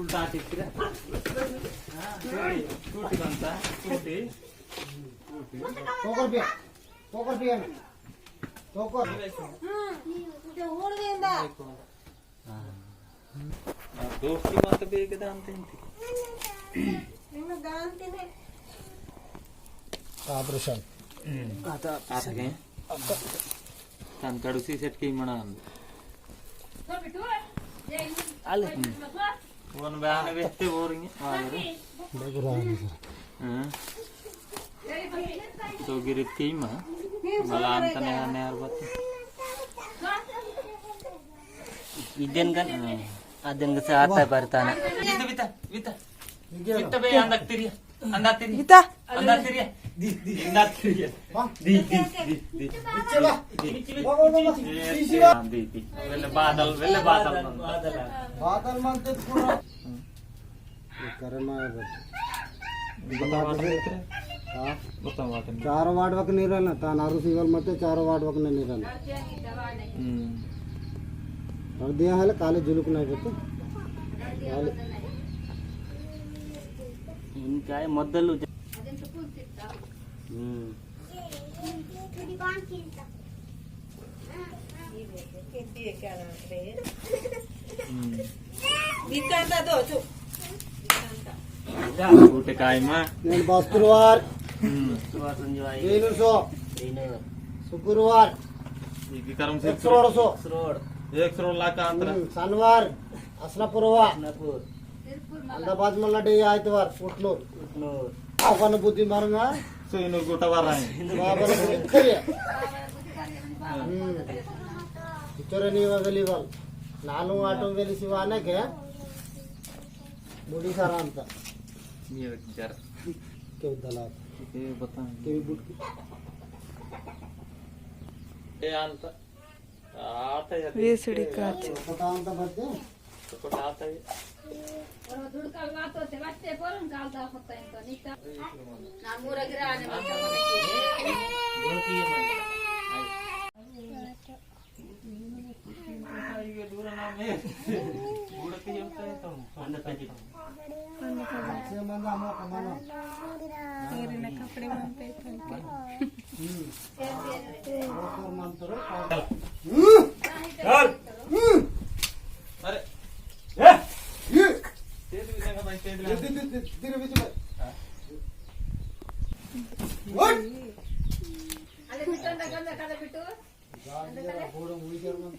उल्टा तिकरा टूटी बनता टूटी टोकर पिया टोकर दोस्ती मत ಬೇಗ ದಾಂತಿಂತಿ ನಿಮ್ಮ ದಾಂತಿನೆ ಆಪರೇಷನ್ ಆತಗೆ ತಾನ್ ಕಡುಸಿ ಸೆಟ್ ಕೈ ಮಣ ಅಲ್ಲ ಒಂದು ಬ್ಯಾನ ಬೆತ್ತೆ ಬೋರಿಂಗ್ ಆದರೆ ಬೇಗುರಾನಿ so girit kima malam taneh arbat Iden kan aden kesehatan baritana. Vita be andak tiri Vita di velle badal बादल मानते पूरा करना है चार वाट वक नहीं रहना ता नारू सिवल मत चार वाट वक नहीं रहना और दिया है काले जुलुक नहीं करते काले इनका मद्दलु ute kaima నేను బస్తువార్ संजय ఏనుసో శుక్రవార్ iki karam se ఎక్స్రోడసో रोड 100 lakh antra శనివార్ అస్లాపురవా नागपुर అందాబాద్ మల్లడి ఆదివార్ పుట్నూర్ नूर అవన బుద్ధి మరంగా so inu gota warai బాబన ఖరియా ఇతరని వగలివల్ నాను ఆటో వెలిసివానకే బుడి సారా అంత ni bicara కేవదలా ke bata కేవి బుడ్కి e anta aata ya వేసుడి కాచి కొట అంత బద్దే kota aata ya ದುಡ್ಕಲ್ ಮಾತೋತೆ ಮತ್ತೆ ಪೋರನ್ ಕಾಲ್ದ ಹೊತ್ತ ಅಂತ ನಿತ್ತ ನಾ ಮೂರಗಿರಾನೆ ಮತ್ತೆ ಮನೆಗೆ ಈಗ ದೂರ ನಾಮೇ ಬುಡಕ್ಕೆ ಹೇಳ್ತಾ ಇತ್ತು ಅಂದ ಪಂಚಿ మంది అమ్మ కమానో ನೀರಿನ ಕಪಡೆ ಮಂಪೆ ఓకర్ మంతరు चल अरे ए तेरे भी जगह भाई तेरे దిర విచ ఓయ్ ಅಲ್ಲಿ ಬಿಟ್ಟಂದ ಗಂಧ ಕದ ಬಿಟ್ಟು గాలి గోడ ముయిజర్ మంత